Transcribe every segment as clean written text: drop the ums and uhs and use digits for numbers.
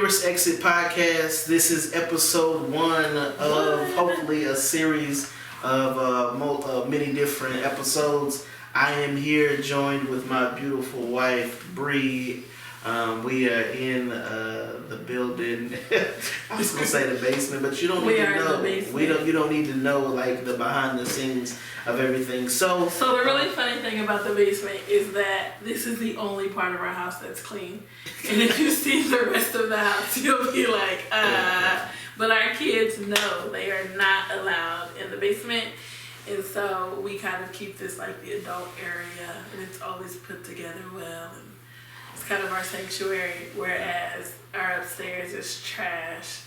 Dangerous Exit Podcast. This is episode 1 of hopefully a series of many different episodes. I am here joined with my beautiful wife, Bree. We are in the building. I was gonna say the basement, but you don't need to know. You don't need to know like the behind the scenes of everything. So the really funny thing about the basement is that this is the only part of our house that's clean. And if you see the rest of the house, you'll be like, But our kids know they are not allowed in the basement. And so we kind of keep this like the adult area, and it's always put together well. And it's kind of our sanctuary, whereas our upstairs is trash.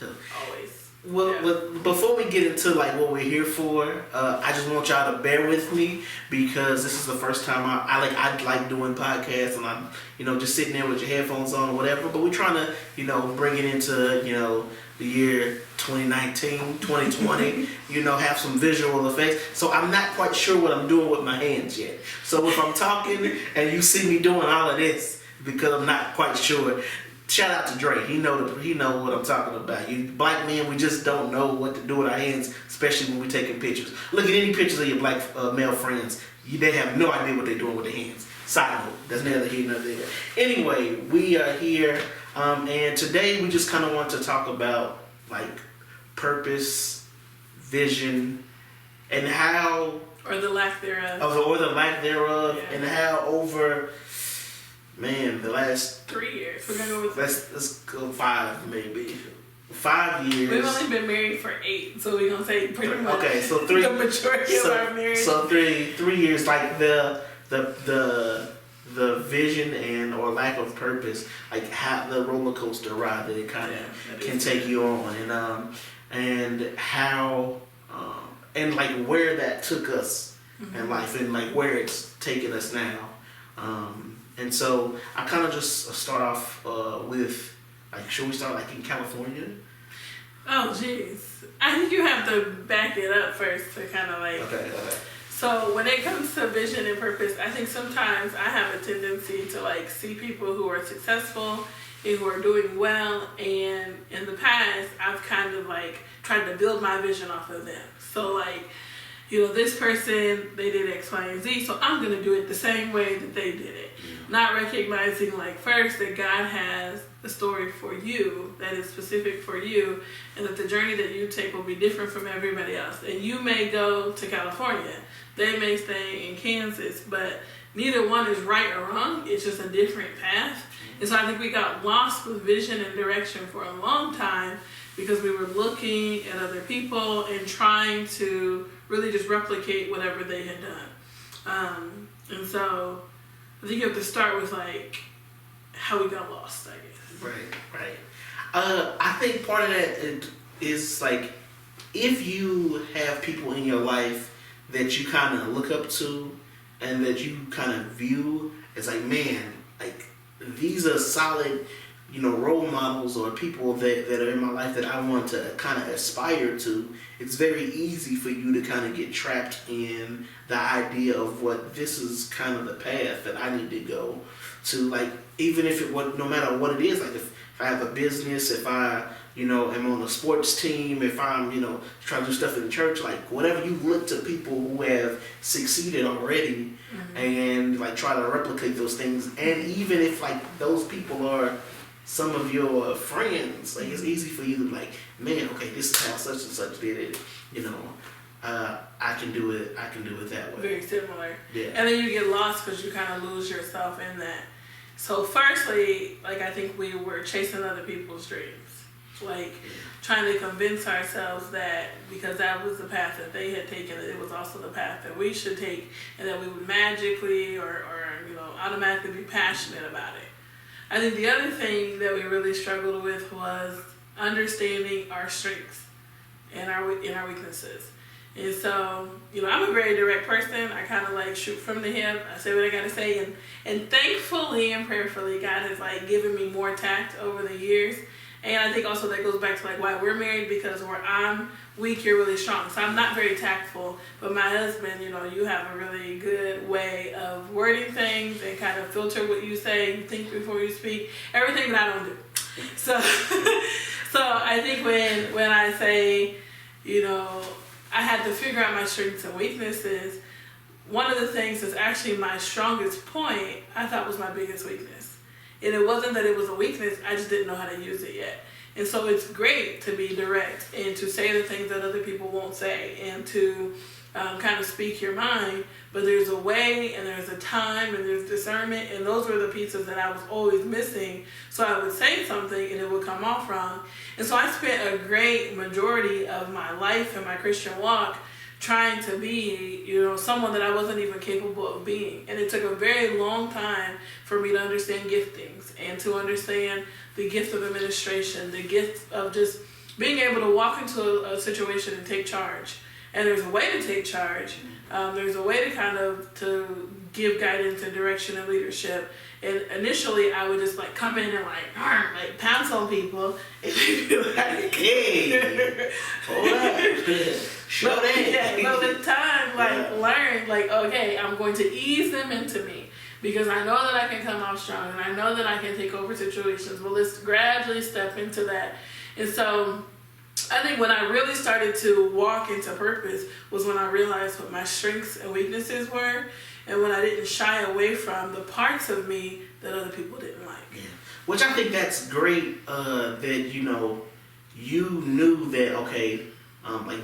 Always. Well, before we get into like what we're here for, I just want y'all to bear with me because this is the first time I like doing podcasts, and I'm just sitting there with your headphones on or whatever. But we're trying to bring it into the year 2019, 2020. Have some visual effects. So I'm not quite sure what I'm doing with my hands yet. So if I'm talking and you see me doing all of this because I'm not quite sure. Shout out to Dre. He know what I'm talking about. You black men, we just don't know what to do with our hands, especially when we're taking pictures. Look at any pictures of your black male friends. They have no idea what they're doing with their hands. Side note. That's neither here nor there. Anyway, we are here, and today we just kind of want to talk about like purpose, vision, and how, or the lack thereof, yeah. And how over. Man, the last 3 years. We're gonna go with let's go 5 maybe. 5 years. We've only been married for 8, so we're gonna say pretty much. Okay, so 3. The majority of our marriage. So 3 years, like the vision and or lack of purpose, like how the roller coaster ride that it kind of can take you on, and how and like where that took us in life, and like where it's taking us now. And so I kind of just start off with, like, should we start like in California? Oh, jeez. I think you have to back it up first to kind of like. Okay. So when it comes to vision and purpose, I think sometimes I have a tendency to like see people who are successful and who are doing well, and in the past I've kind of like tried to build my vision off of them. So like, this person, they did X, Y, and Z, so I'm going to do it the same way that they did it. Not recognizing, like, first that God has a story for you that is specific for you, and that the journey that you take will be different from everybody else. And you may go to California, they may stay in Kansas, but neither one is right or wrong. It's just a different path. And so I think we got lost with vision and direction for a long time because we were looking at other people and trying to really just replicate whatever they had done. And so I think you have to start with like how we got lost, I guess. Right. I think part of that is like if you have people in your life that you kind of look up to and that you kind of view as like, man, like these are solid, role models or people that are in my life that I want to kind of aspire to. It's very easy for you to kind of get trapped in the idea of what this is kind of the path that I need to go to. Like, even if no matter what it is, like if I have a business, if I, am on a sports team, if I'm, trying to do stuff in the church, like whatever, you look to people who have succeeded already and like try to replicate those things. And even if like those people are some of your friends, like it's easy for you to like, man, okay, this is how such and such did it, I can do it that way. Very similar. Yeah. And then you get lost because you kind of lose yourself in that. So firstly, like I think we were chasing other people's dreams, like trying to convince ourselves that because that was the path that they had taken, that it was also the path that we should take, and that we would magically or automatically be passionate about it. I think the other thing that we really struggled with was understanding our strengths and our weaknesses. And so, I'm a very direct person. I kind of like shoot from the hip. I say what I got to say. And thankfully and prayerfully, God has like given me more tact over the years. And I think also that goes back to like why we're married, because where I'm weak, you're really strong. So I'm not very tactful, but my husband, you have a really good way of wording things and kind of filter what you say, you think before you speak, everything that I don't do. So, so I think when I say, you know, I had to figure out my strengths and weaknesses, one of the things that's actually my strongest point, I thought was my biggest weakness. And it wasn't that it was a weakness, I just didn't know how to use it yet. And so it's great to be direct and to say the things that other people won't say and to kind of speak your mind. But there's a way and there's a time and there's discernment, and those were the pieces that I was always missing. So I would say something and it would come off wrong. And so I spent a great majority of my life and my Christian walk trying to be, you know, someone that I wasn't even capable of being. And it took a very long time for me to understand giftings and to understand the gift of administration, the gift of just being able to walk into a situation and take charge. And there's a way to take charge. There's a way to kind of to give guidance and direction and leadership. And initially, I would just like come in and like pounce on people, and they'd be like, "Hey, hold up, show that." Yeah, but with time, learn, okay, I'm going to ease them into me because I know that I can come off strong and I know that I can take over situations. But let's gradually step into that. And so, I think when I really started to walk into purpose was when I realized what my strengths and weaknesses were, and when I didn't shy away from the parts of me that other people didn't like. Yeah. Which I think that's great that, you know, you knew that, okay,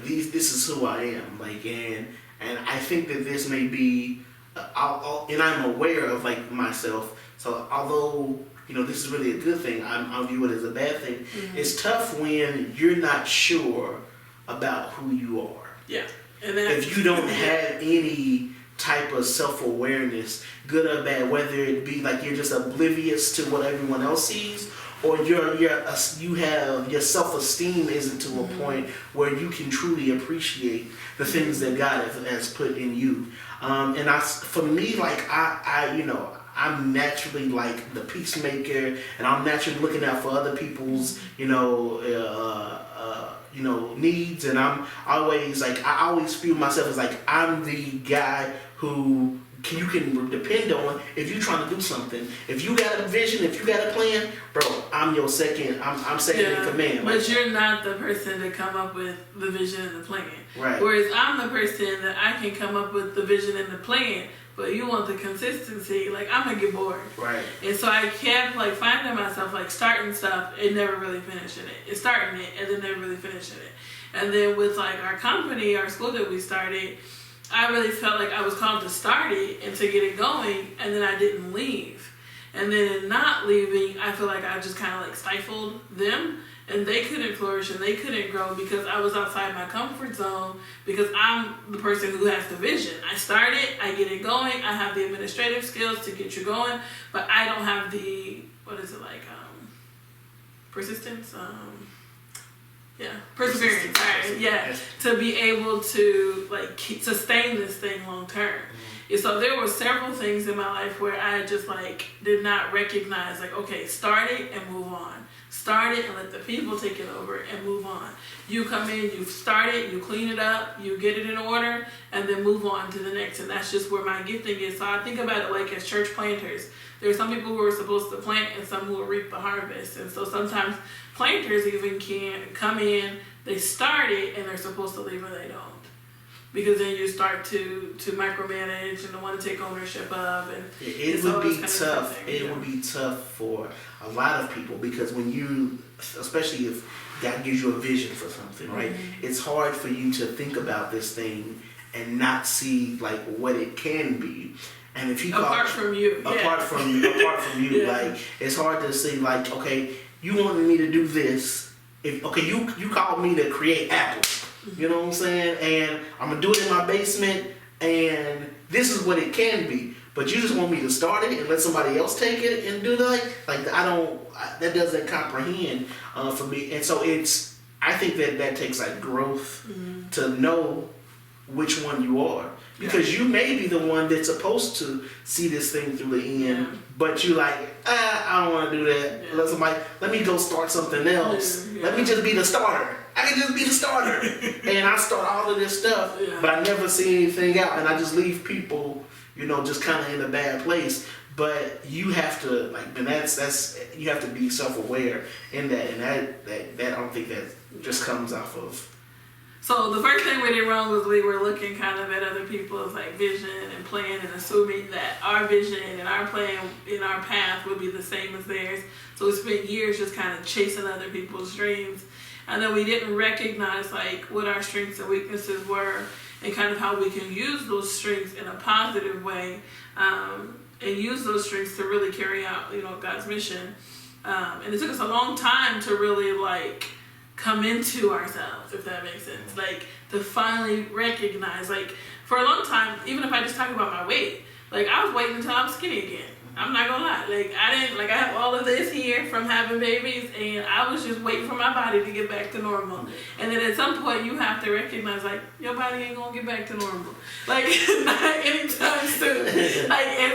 this is who I am. And I think that this may be, and I'm aware of, myself. So although, you know, this is really a good thing, I'll view it as a bad thing. Mm-hmm. It's tough when you're not sure about who you are. Yeah. And if you don't have any type of self-awareness, good or bad, whether it be like you're just oblivious to what everyone else sees, or you have your self-esteem isn't to a point where you can truly appreciate the things that God has put in you. For me, I'm naturally like the peacemaker, and I'm naturally looking out for other people's, needs, and I always feel myself as like I'm the guy who you can depend on if you're trying to do something. If you got a vision, if you got a plan, bro, I'm your second. I'm second in command. But you're not the person to come up with the vision and the plan. Right. Whereas I'm the person that I can come up with the vision and the plan, but you want the consistency. I'm gonna get bored. Right. And so I kept finding myself starting stuff and never really finishing it. It's starting it and then never really finishing it. And then with our company, our school that we started, I really felt like I was called to start it and to get it going, and then I didn't leave. And then in not leaving, I feel like I just kind of stifled them, and they couldn't flourish and they couldn't grow because I was outside my comfort zone, because I'm the person who has the vision. I start it, I get it going, I have the administrative skills to get you going, but I don't have the, persistence? Perseverance. Right? Yeah, to be able to sustain this thing long term. Mm-hmm. And so there were several things in my life where I just did not recognize okay, start it and move on. Start it and let the people take it over and move on. You come in, you start it, you clean it up, you get it in order, and then move on to the next. And that's just where my gifting is. So I think about it as church planters. There are some people who are supposed to plant and some who will reap the harvest. And so sometimes planters even can come in, they start it, and they're supposed to leave or they don't. Because then you start to micromanage and want to take ownership of. And it would be tough. It would be tough for a lot of people, because when you, especially if God gives you a vision for something, right? Mm-hmm. It's hard for you to think about this thing and not see what it can be. And if you apart from you, yeah. It's hard to see okay, you wanted me to do this. You called me to create Apple. You know what I'm saying? And I'm gonna do it in my basement, and this is what it can be. But you just want me to start it and let somebody else take it and do that? That doesn't comprehend for me. And so I think that takes growth to know which one you are. Because you may be the one that's supposed to see this thing through the end, but you I don't want to do that. Yeah. Let me go start something else. Yeah. Let me just be the starter. I I can just be the starter. And I start all of this stuff, but I never see anything out, and I just leave people, just kind of in a bad place. But you have to, and that's you have to be self-aware in that, and that I don't think that just comes off of. So the first thing we did wrong was we were looking kind of at other people's vision and plan and assuming that our vision and our plan in our path would be the same as theirs. So we spent years just kind of chasing other people's dreams. And then we didn't recognize what our strengths and weaknesses were and kind of how we can use those strengths in a positive way and use those strengths to really carry out, God's mission. And it took us a long time to really come into ourselves, if that makes sense. To finally recognize, for a long time, even if I just talk about my weight, I was waiting until I was skinny again. I'm not gonna lie. I have all of this here from having babies, and I was just waiting for my body to get back to normal. And then at some point, you have to recognize, your body ain't gonna get back to normal. Not anytime soon. It's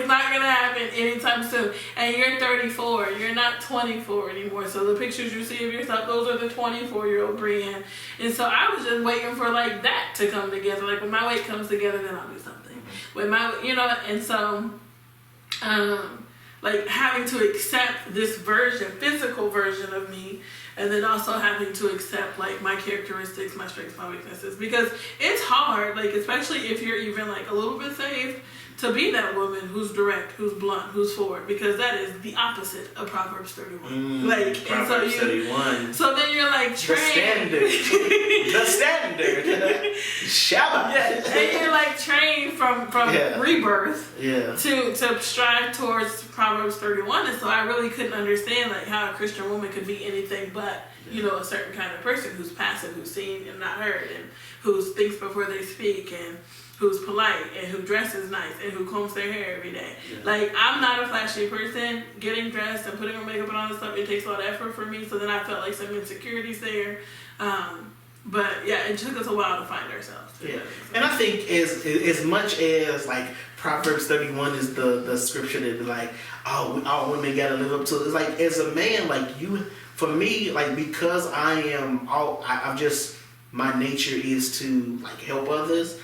not gonna happen anytime soon. And you're 34, you're not 24 anymore. So the pictures you see of yourself, those are the 24-year-old Brienne. And so I was just waiting for that to come together. When my weight comes together, then I'll do something. When my, and so. Having to accept this physical version of me, and then also having to accept my characteristics, my strengths, my weaknesses, because it's hard, especially if you're even a little bit saved, to be that woman who's direct, who's blunt, who's forward, because that is the opposite of Proverbs 31. Proverbs 31. So then you're trained. The standard. Shabbat. Yeah. And you're trained from rebirth to strive towards Proverbs 31. And so I really couldn't understand how a Christian woman could be anything but, a certain kind of person who's passive, who's seen and not heard, and who thinks before they speak, and who's polite, and who dresses nice, and who combs their hair every day. Yeah. I'm not a flashy person. Getting dressed and putting on makeup and all this stuff, it takes a lot of effort for me. So then I felt some insecurities there. But yeah, it took us a while to find ourselves. Yeah, and I think as much as Proverbs 31 is the scripture that all women gotta live up to. It's as a man, you, for me, because I am I've just, my nature is to help others.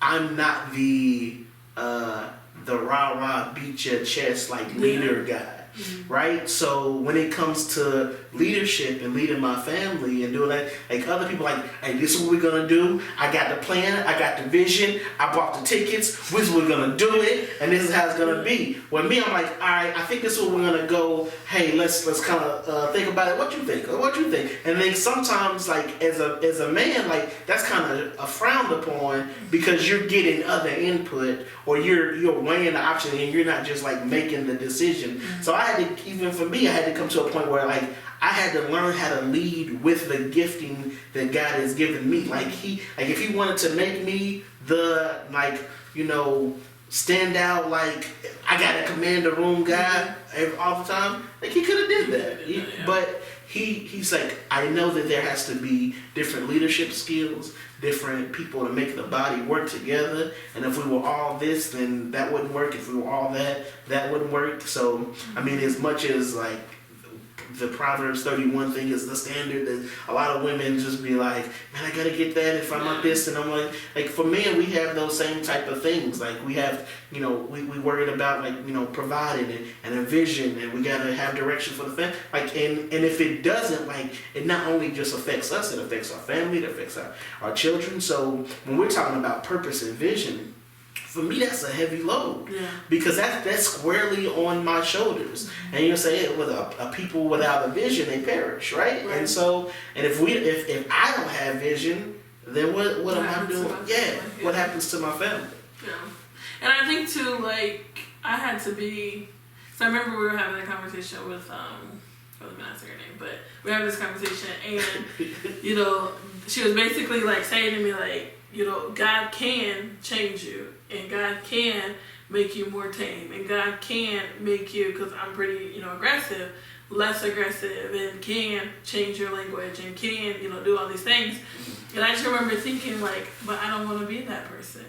I'm not the rah-rah beat your chest leader guy. Mm-hmm. Right? So when it comes to leadership and leading my family and doing that, other people hey, this is what we're gonna do. I got the plan, I got the vision, I bought the tickets, this is what we're gonna do it, and this is how it's gonna be. With me, I'm all right, I think this is where we're gonna go. Hey, let's kind of think about it. What you think? And then sometimes as a man, that's kind of frowned upon because you're getting other input, or you're weighing the option and you're not just making the decision. Mm-hmm. So I had to come to a point where I had to learn how to lead with the gifting that God has given me. If he wanted to make me the stand out, I gotta command the room guy all the time, he could have did that. But he's I know that there has to be different leadership skills, different people to make the body work together. And if we were all this, then that wouldn't work. If we were all that, that wouldn't work. So, as much as the Proverbs 31 thing is the standard that a lot of women just be man, I gotta get that if I'm not this. And I'm for men, we have those same type of things. We have, we worried about providing and a vision, and we gotta have direction for the family. And if it doesn't, it not only just affects us, it affects our family, it affects our children. So when we're talking about purpose and vision, for me, that's a heavy load, because that's squarely on my shoulders. Mm-hmm. And you say, with a people without a vision, they perish, right? And so, and if I don't have vision, then what am I doing? What happens to my family? Yeah, and I think too, I had to be. So I remember we were having a conversation with well, I'm not saying her name, but we were having this conversation, and she was basically saying to me God can change you. And God can make you more tame. And God can make you, because I'm pretty, aggressive, less aggressive, and can change your language, and can, do all these things. And I just remember thinking, but I don't want to be that person.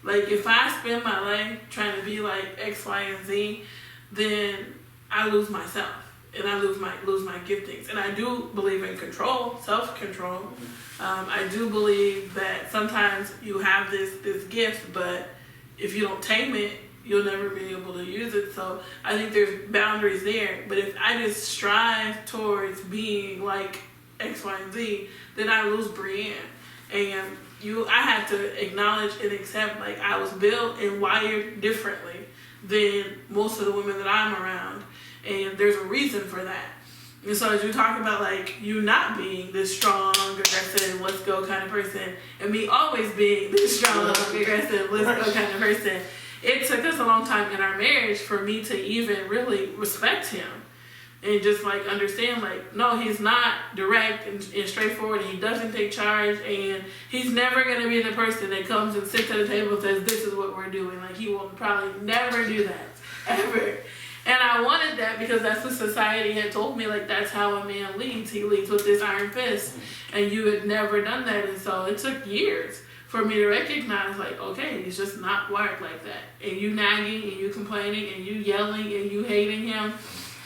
If I spend my life trying to be X, Y, and Z, then I lose myself. and I lose my giftings. And I do believe in control, self-control. I do believe that sometimes you have this gift, but if you don't tame it, you'll never be able to use it. So I think there's boundaries there. But if I just strive towards being like X, Y, and Z, then I lose Brienne. And I had to acknowledge and accept, like, I was built and wired differently than most of the women that I'm around. And there's a reason for that. And so as you talk about, like, you not being this strong, aggressive, let's go kind of person, and me always being this strong, aggressive, let's go kind of person, it took us a long time in our marriage for me to even really respect him. And just, like, understand, like, no, he's not direct and straightforward, and he doesn't take charge, and he's never going to be the person that comes and sits at the table and says, this is what we're doing. Like, he will probably never do that, ever. And I wanted that because that's what society had told me, like, that's how a man leads. He leads with this iron fist, and you had never done that. And so it took years for me to recognize, like, okay, he's just not wired like that. And you nagging, and you complaining, and you yelling, and you hating him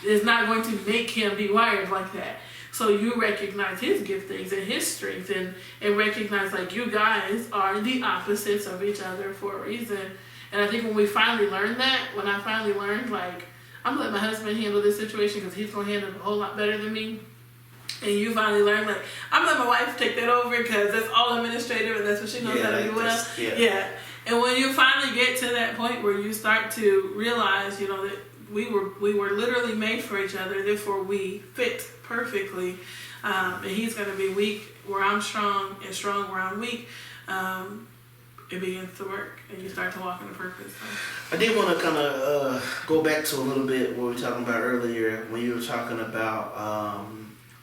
is not going to make him be wired like that. So you recognize his giftings and his strengths, and recognize, like, you guys are the opposites of each other for a reason. And I think when we finally learned that, when I finally learned, like, I'm gonna let my husband handle this situation because he's gonna handle it a whole lot better than me. And you finally learn, like, I'm gonna let my wife take that over because that's all administrative and that's what she knows how to do well. Yeah. And when you finally get to that point where you start to realize, you know, that we were literally made for each other, therefore we fit perfectly. And he's gonna be weak where I'm strong and strong where I'm weak. It begins to work, and you start to walk in a purpose. So. I did want to kind of go back to a little bit what we were talking about earlier when you were talking about,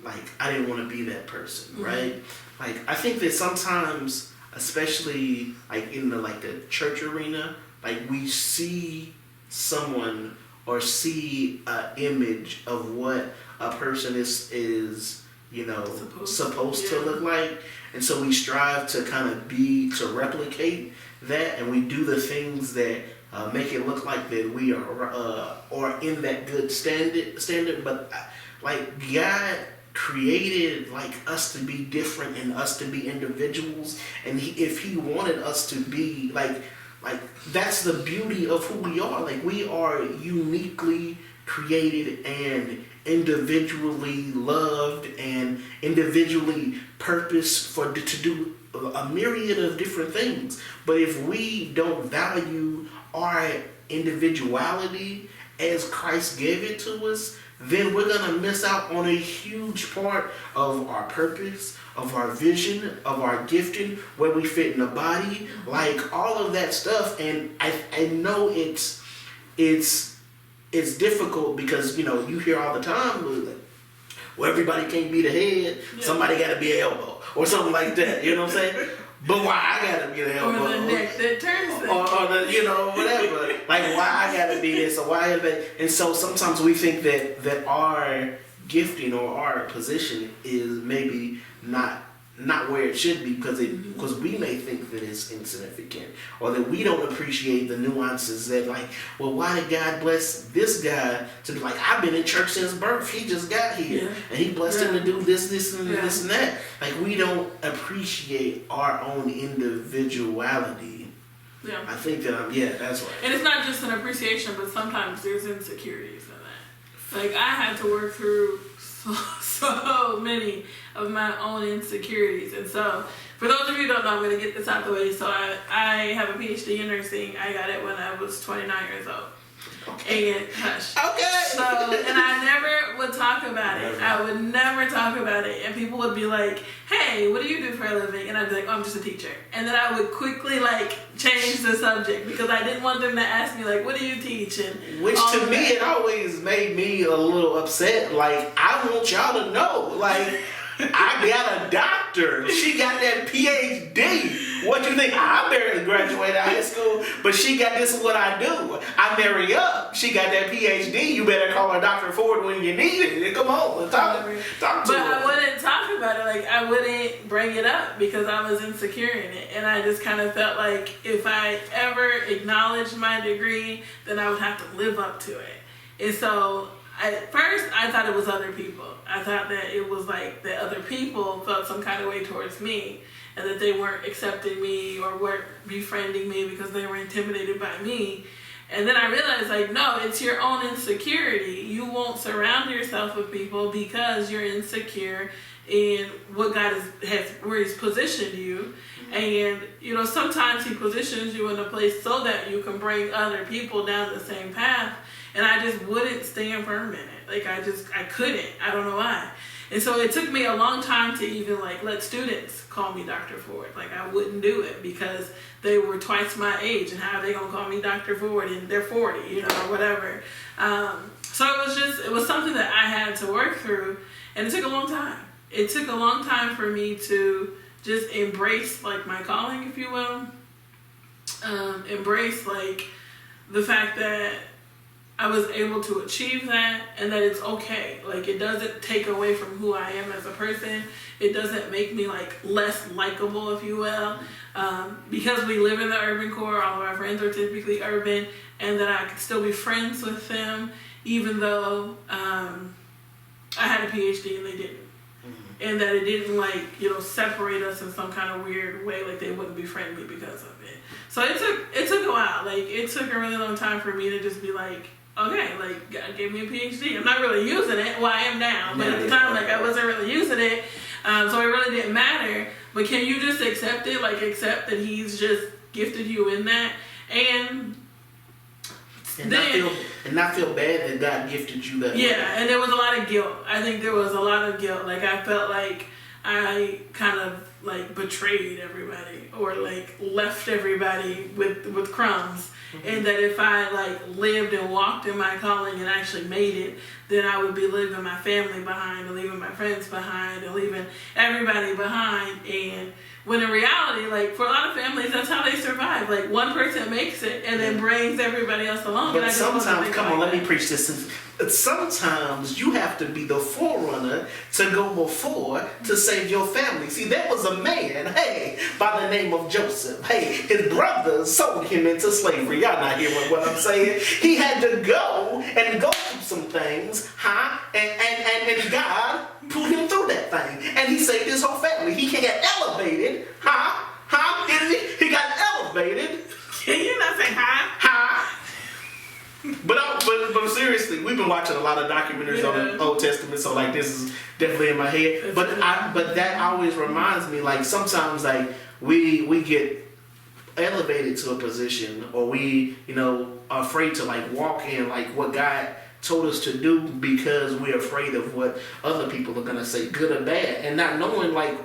like, I didn't want to be that person, right? Like, I think that sometimes, especially like in the church arena, like, we see someone or see an image of what a person is you know, supposed to look like. And so we strive to kind of to replicate that, and we do the things that make it look like that we are in that good standard. But like, God created, like, us to be different and us to be individuals, and if he wanted us to be like that's the beauty of who we are. Like, we are uniquely created and individually loved and individually purposed to do a myriad of different things. But if we don't value our individuality as Christ gave it to us, then we're gonna miss out on a huge part of our purpose, of our vision, of our gifting, where we fit in the body, like all of that stuff. And I know it's difficult because, you know, you hear all the time, like, well, everybody can't be the head, somebody got to be an elbow or something like that. You know what I'm saying? But why I got to be the elbow? Or the neck that turns or the, you know, whatever. Like, why I got to be this or why that. And so sometimes we think that our gifting or our position is maybe not where it should be because we may think that it's insignificant, or that we don't appreciate the nuances that, like, well, why did God bless this guy to be like, I've been in church since birth, he just got here, and he blessed him to do this and this and that. Like, we don't appreciate our own individuality. I think that that's right. And it's not just an appreciation, but sometimes there's insecurities in that. Like, I had to work through so many of my own insecurities. And so, for those of you who don't know, I'm going to get this out the way. So I have a PhD in nursing. I got it when I was 29 years old. Okay. And hush. Okay. So, and I never would talk about it. I would never talk about it. And people would be like, hey, what do you do for a living? And I'd be like, oh, I'm just a teacher. And then I would quickly, like, change the subject because I didn't want them to ask me, like, what do you teach? And which to me, it always made me a little upset. Like, I want y'all to know, like, I got a doctor. She got that PhD. What you think? I barely graduated high school, but she got this is what I do. I marry up. She got that PhD. You better call her Dr. Ford when you need it. Come on, talk to her. But I wouldn't talk about it. Like, I wouldn't bring it up because I was insecure in it. And I just kind of felt like if I ever acknowledged my degree, then I would have to live up to it. And so at first I thought it was other people. I thought that it was like that other people felt some kind of way towards me, and that they weren't accepting me or weren't befriending me because they were intimidated by me. And then I realized, like, no, it's your own insecurity. You won't surround yourself with people because you're insecure in what God has where He's positioned you. And, you know, sometimes He positions you in a place so that you can bring other people down the same path. And I just wouldn't stand firm in it. Like, I couldn't. I don't know why. And so it took me a long time to even, like, let students call me Dr. Ford. Like, I wouldn't do it because they were twice my age, and how are they going to call me Dr. Ford and they're 40, you know, or whatever. So it was something that I had to work through, and it took a long time. It took a long time for me to just embrace, like, my calling, if you will. Embrace, like, the fact that I was able to achieve that, and that it's okay. Like, it doesn't take away from who I am as a person. It doesn't make me, like, less likable, if you will. Because we live in the urban core, all of our friends are typically urban, and that I could still be friends with them, even though I had a PhD and they didn't. And that it didn't, like, you know, separate us in some kind of weird way, like they wouldn't befriend me because of it. So it took a while. Like, it took a really long time for me to just be like, okay, like, God gave me a PhD. I'm not really using it. Well, I am now, but at the time, like, I wasn't really using it. So it really didn't matter. But can you just accept it? Like, accept that He's just gifted you in that, and not feel bad that God gifted you that way. Yeah, and there was a lot of guilt. I think there was a lot of guilt. Like, I felt like I kind of, like, betrayed everybody, or, like, left everybody with crumbs. Mm-hmm. And that if I, like, lived and walked in my calling and actually made it, then I would be leaving my family behind, and leaving my friends behind, and leaving everybody behind. And when in reality, like, for a lot of families, that's how they survive. Like, one person makes it and then brings everybody else along. But sometimes, come on, let me preach this. Sometimes you have to be the forerunner to go before to save your family. See, there was a man, by the name of Joseph. His brothers sold him into slavery. Y'all not hearing what I'm saying? He had to go through some things, and God pulled him through that thing, and He saved his whole family. He got elevated, He got elevated. You're not saying But seriously, we've been watching a lot of documentaries on the Old Testament, so, like, this is definitely in my head. But that always reminds me, like, sometimes, like, we get elevated to a position, or we, you know, are afraid to, like, walk in, like, what God told us to do, because we're afraid of what other people are gonna say, good or bad, and not knowing, like,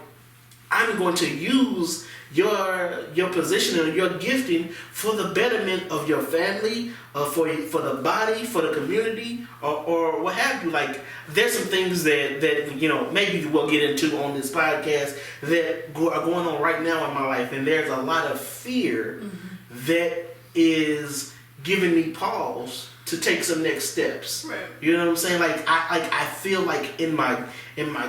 I'm going to use your position and your gifting for the betterment of your family, for the body, for the community, or what have you. Like, there's some things that you know, maybe we'll get into on this podcast that are going on right now in my life, and there's a lot of fear that is giving me pause to take some next steps. Right. You know what I'm saying? Like, I feel like in my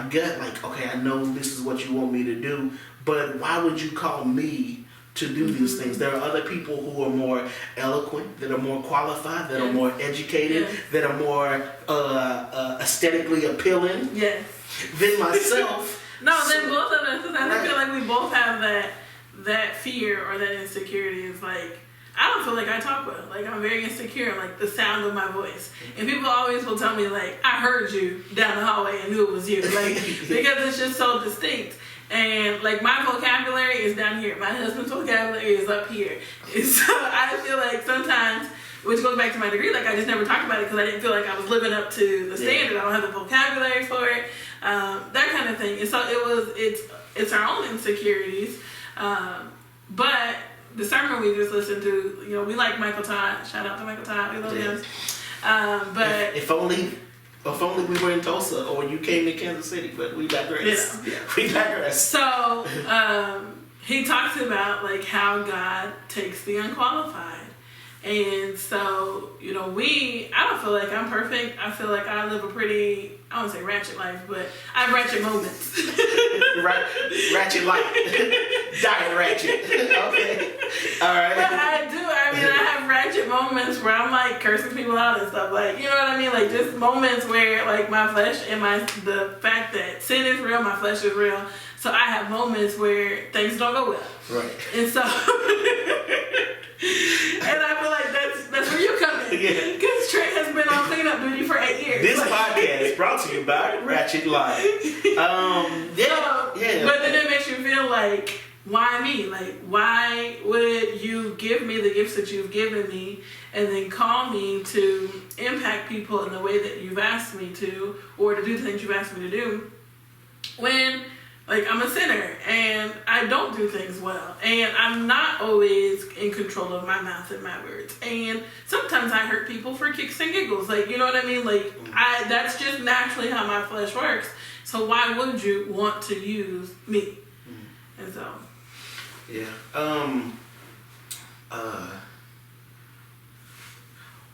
gut, like, okay, I know this is what you want me to do, but why would you call me to do these things? There are other people who are more eloquent, that are more qualified, that are more educated, that are more aesthetically appealing than myself. Then both of us, I feel like we both have that fear or that insecurity. Is like, I don't feel like I talk well. Like, I'm very insecure, like, the sound of my voice. And people always will tell me, like, I heard you down the hallway and knew it was you. Like, because it's just so distinct. And, like, my vocabulary is down here. My husband's vocabulary is up here. And so I feel like sometimes, which goes back to my degree, like, I just never talked about it because I didn't feel like I was living up to the standard. I don't have the vocabulary for it. That kind of thing. And so it's our own insecurities. But the sermon we just listened to, you know, we like Michael Todd. Shout out to Michael Todd. We love him. But if only we were in Tulsa, or you came to Kansas City, but we digress. We digress. So he talks about, like, how God takes the unqualified. And so, you know, I don't feel like I'm perfect. I feel like I live a pretty, I don't say ratchet life, but I have ratchet moments. Ratchet life. Diet ratchet. Okay. All right. But I have have ratchet moments where I'm like cursing people out and stuff. Like, you know what I mean? Like just moments where like my flesh and the fact that sin is real, my flesh is real. So I have moments where things don't go well. Right. And so, and I feel like that's where you come in. Because Trent has been on cleanup duty for 8 years. This podcast is brought to you by Ratchet Life. But then it makes you feel like, why me? Like, why would you give me the gifts that you've given me and then call me to impact people in the way that you've asked me to, or to do the things you've asked me to do, when, like, I'm a sinner and I don't do things well and I'm not always in control of my mouth and my words, and sometimes I hurt people for kicks and giggles, like, you know what I mean? Like, that's just naturally how my flesh works. So why would you want to use me? And so, yeah.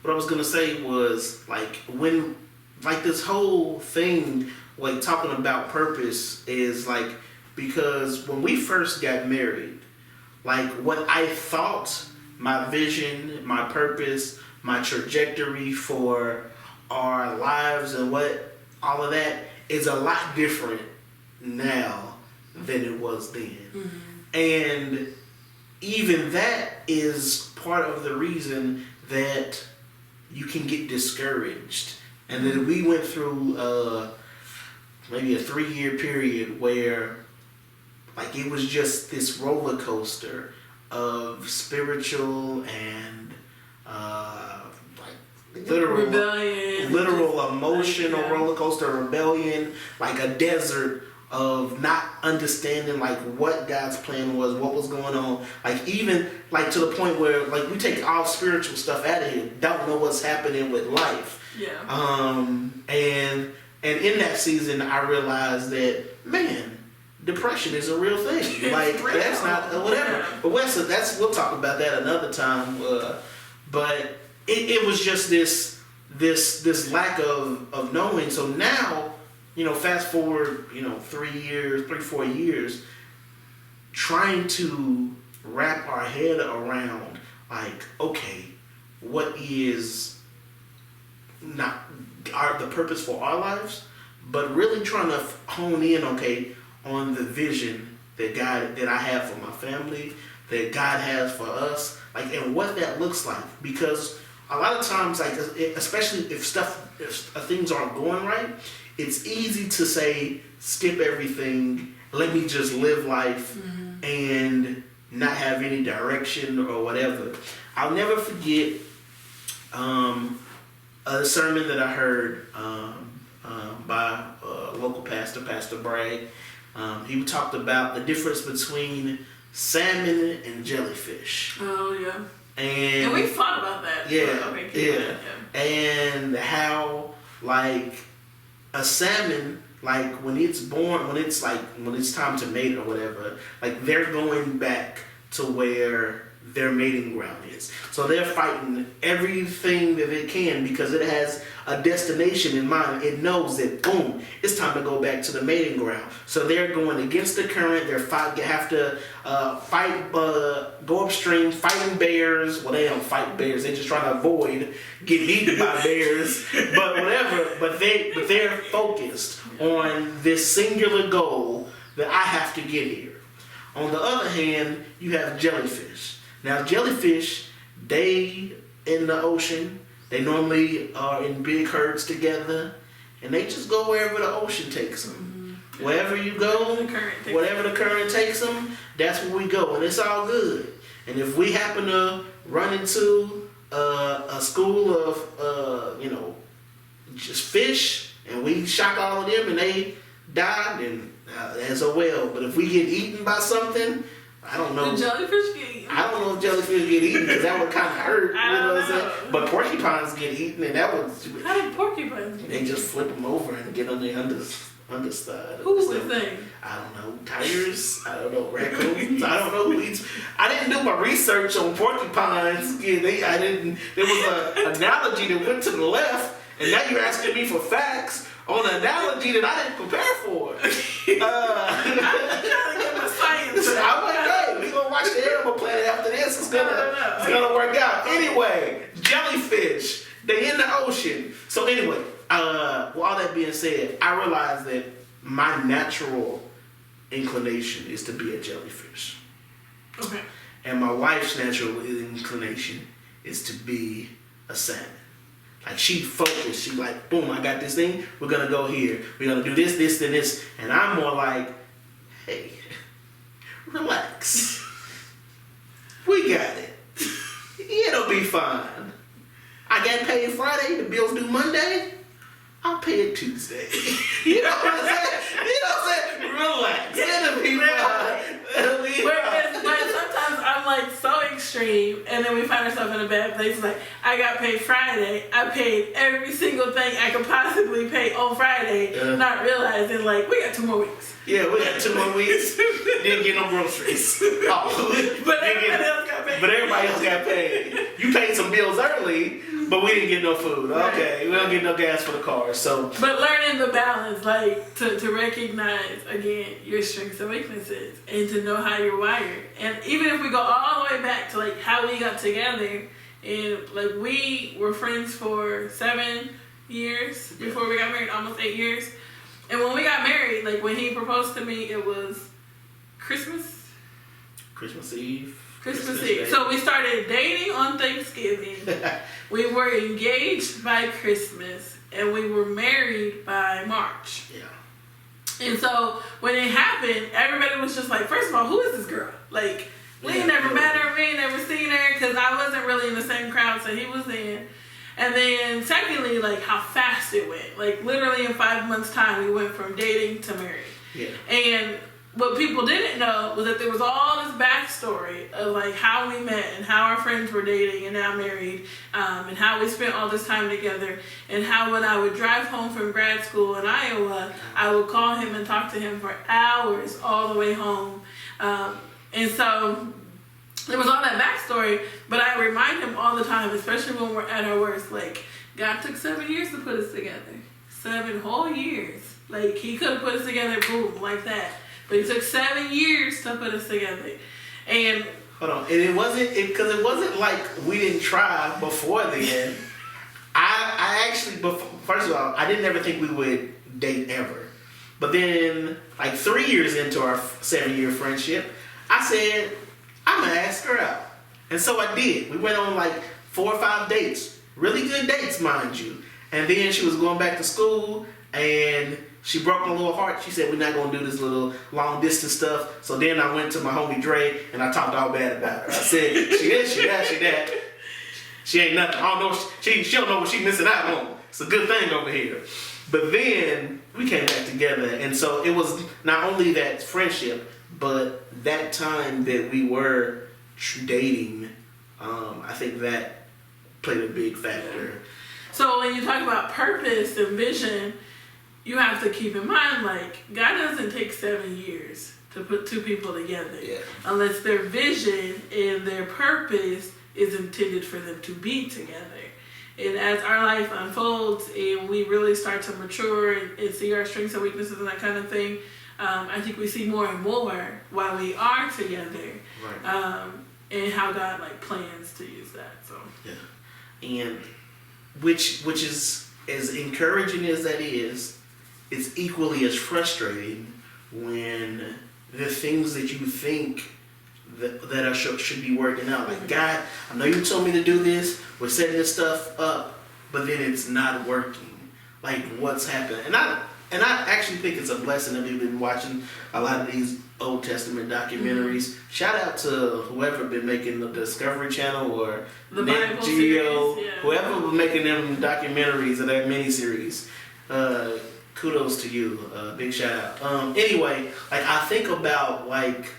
What I was gonna say was, like, when, like, this whole thing, like, talking about purpose is, like, because when we first got married, like, what I thought my vision, my purpose, my trajectory for our lives and what all of that is a lot different now than it was then. And even that is part of the reason that you can get discouraged. And then we went through maybe a 3-year period where, like, it was just this roller coaster of spiritual and like literal rebellion, literal emotional roller coaster, rebellion, like a desert of not understanding, like, what God's plan was, what was going on, like, even like to the point where, like, we take all spiritual stuff out of here, don't know what's happening with life. And in that season I realized that, man, depression is a real thing. Like, that's not whatever. But we'll talk about that another time. But it was just this lack of knowing. So now, you know, fast forward, you know, 4 years, trying to wrap our head around, like, okay, what is not the purpose for our lives, but really trying to hone in, okay, on the vision that I have for my family, that God has for us, like, and what that looks like. Because a lot of times, like, especially if things aren't going right, it's easy to say, skip everything, let me just live life and not have any direction or whatever. I'll never forget a sermon that I heard by a local pastor, Pastor Bragg. He talked about the difference between salmon and jellyfish. Oh, yeah. And we thought about that. Yeah. And how, like, a salmon, like, when it's born, when it's time to mate or whatever, like, they're going back to where their mating ground is. So they're fighting everything that they can because it has a destination in mind. It knows that, boom, it's time to go back to the mating ground. So they're going against the current. They have to go upstream, fighting bears. Well, they don't fight bears. They're just trying to avoid getting eaten by bears. But whatever. But they're focused on this singular goal that I have to get here. On the other hand, you have jellyfish. Now, jellyfish, they in the ocean, they normally are in big herds together, and they just go wherever the ocean takes them. Wherever you go, whatever the current takes them, that's where we go, and it's all good. And if we happen to run into a school of, just fish, and we shock all of them and they die, then as well. But if we get eaten by something, I don't know. The jellyfish get eaten? I don't know if jellyfish get eaten because that would kind of hurt. I don't know. What I'm saying? But porcupines get eaten, and that would. How do porcupines get They just flip them over and get on the underside. Who would think? I don't know. Tigers. I don't know. Raccoons. I don't know who eats. I didn't do my research on porcupines. Yeah, I didn't. There was an analogy that went to the left, and now you're asking me for facts on an analogy that I didn't prepare for. I'm trying to get my science. I'm like, hey, we gonna watch the Animal Planet after this. It's gonna work out. Anyway, jellyfish. They in the ocean. So anyway, with all that being said, I realized that my natural inclination is to be a jellyfish. Okay. And my wife's natural inclination is to be a salmon. Like, she focused. She like, boom, I got this thing. We're going to go here. We're going to do this, this, and this. And I'm more like, hey, relax. We got it. It'll be fine. I got paid Friday. The bills due Monday. I'll pay it Tuesday. You know what I'm saying? You know what I'm saying? Relax. It'll be fine. It'll be fine. But sometimes I'm like so extreme, and then we find ourselves in a bad place. Like, I got paid Friday. I paid every single thing I could possibly pay on Friday, not realizing, like, we got 2 more weeks. Yeah, we got 2 more weeks. Didn't get no groceries. Oh. But everybody else got paid. But everybody else got paid. You paid some bills early, but we didn't get no food. Okay, we don't get no gas for the car. So, but learning the balance, like to recognize again your strengths and weaknesses, and to know how you're wired. And even if we go all the way back to like how we got together, and like we were friends for 7 years before we got married, almost 8 years. And when we got married, like when he proposed to me, it was Christmas Eve. Christmas Eve. So we started dating on Thanksgiving. We were engaged by Christmas, and we were married by March. Yeah. And so when it happened, everybody was just like, first of all, who is this girl? Like, we ain't never met her, we ain't never seen her, because I wasn't really in the same crowd that he was in. And then secondly, like how fast it went. Like literally in 5 months' time, we went from dating to married. Yeah. And what people didn't know was that there was all this backstory of like how we met and how our friends were dating and now married, and how we spent all this time together, and how when I would drive home from grad school in Iowa, I would call him and talk to him for hours all the way home. And so there was all that backstory, but I remind him all the time, especially when we're at our worst, like, God took 7 years to put us together. 7 whole years. Like, he could have put us together, boom, like that. But it took 7 years to put us together. And hold on, and it wasn't like we didn't try before then. I actually, first of all, I didn't ever think we would date ever. But then, like 3 years into our 7-year friendship, I said, I'm gonna ask her out. And so I did. We went on like 4 or 5 dates. Really good dates, mind you. And then she was going back to school, and she broke my little heart. She said, we're not going to do this little long distance stuff. So then I went to my homie Dre, and I talked all bad about her. I said, she this, she that, she that. She ain't nothing. I don't know. She don't know what she's missing out on. It's a good thing over here. But then we came back together. And so it was not only that friendship, but that time that we were dating, I think that played a big factor. so when you talk about purpose and vision, you have to keep in mind, like, God doesn't take 7 years to put 2 people together. Yeah. Unless their vision and their purpose is intended for them to be together. And as our life unfolds and we really start to mature and see our strengths and weaknesses and that kind of thing, I think we see more and more why we are together. Right. And how God like plans to use that. So yeah. And which is as encouraging as that is, it's equally as frustrating when the things that you think that should be working out. Like, God, I know you told me to do this. We're setting this stuff up, but then it's not working. Like, what's happened? And I actually think it's a blessing that we've been watching a lot of these Old Testament documentaries. Mm-hmm. Shout out to whoever been making the Discovery Channel or the Nat Bible Geo, series, yeah. Whoever was making them documentaries or that miniseries. Kudos to you. Big shout out. Anyway, like, I think about like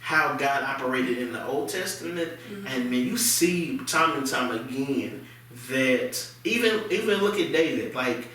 how God operated in the Old Testament, mm-hmm. and man, you see time and time again that even look at David, like,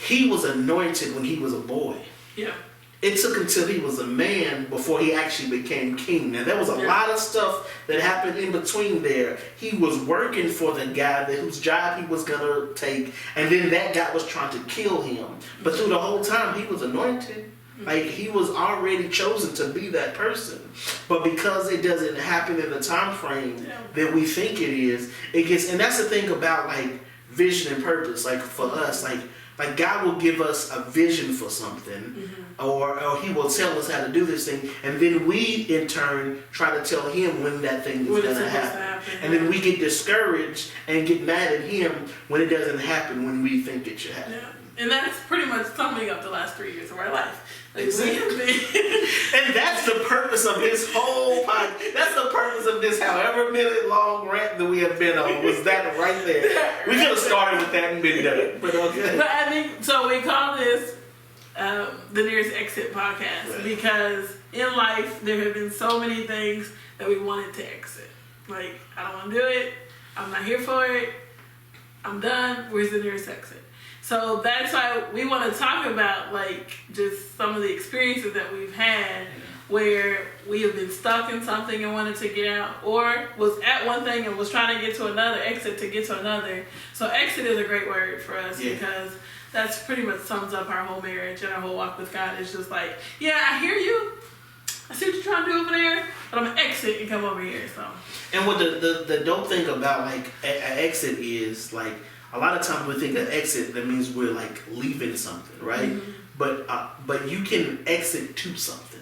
he was anointed when he was a boy. Yeah. It took until he was a man before he actually became king. Now, there was a lot of stuff that happened in between there. He was working for the guy whose job he was going to take, and then that guy was trying to kill him. But through the whole time, he was anointed. Like, he was already chosen to be that person. But because it doesn't happen in the time frame that we think it is, it gets, and that's the thing about, like, vision and purpose. Like, for us, like God will give us a vision for something, or he will tell us how to do this thing, and then we, in turn, try to tell him when that thing is going to happen. And then we get discouraged and get mad at him when it doesn't happen when we think it should happen. Yeah. And that's pretty much summing up the last 3 years of our life. Like, exactly. And that's the purpose of this whole podcast. That's the purpose of this however minute long rant that we have been on, was that right there. We could have started with that and been done. But okay. But I think, so we call this the Nearest Exit podcast, right, because in life there have been so many things that we wanted to exit. Like, I don't want to do it. I'm not here for it. I'm done. Where's the nearest exit? So that's why we want to talk about, like, just some of the experiences that we've had where we have been stuck in something and wanted to get out, or was at one thing and was trying to get to another, exit to get to another. So exit is a great word for us, because that's pretty much sums up our whole marriage and our whole walk with God. It's just like, yeah, I hear you. I see what you're trying to do over there, but I'm going to exit and come over here. So. And what the dope thing about, like, an exit is, like, a lot of times we think of exit, that means we're, like, leaving something, right? But you can exit to something,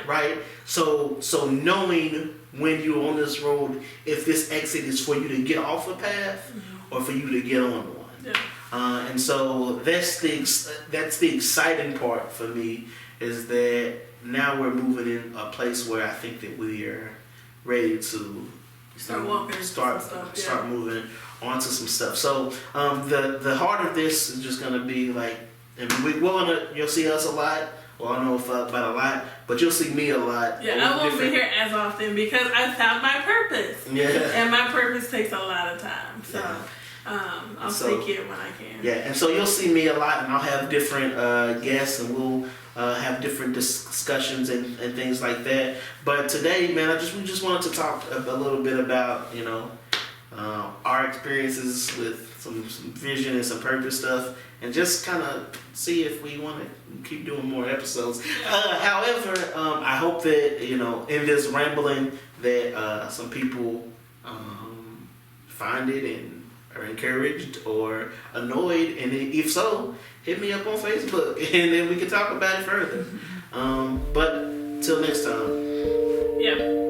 right? So knowing when you're on this road, if this exit is for you to get off a path or for you to get on one. And so that's the exciting part for me, is that now we're moving in a place where I think that we are ready to start moving onto some stuff. So the heart of this is just gonna be like, and you'll see us a lot. Well, I don't know if about a lot, but you'll see me a lot. Yeah, I won't be here as often because I found my purpose. Yeah, and my purpose takes a lot of time. So. I'll speak here when I can. Yeah, and so you'll see me a lot, and I'll have different guests, and we'll have different discussions and things like that. But today, man, we just wanted to talk a little bit about, our experiences with some vision and some purpose stuff, and just kind of see if we want to keep doing more episodes. However, I hope that, in this rambling, that some people find it and are encouraged or annoyed, and if so, hit me up on Facebook and then we can talk about it further. But till next time. Yeah.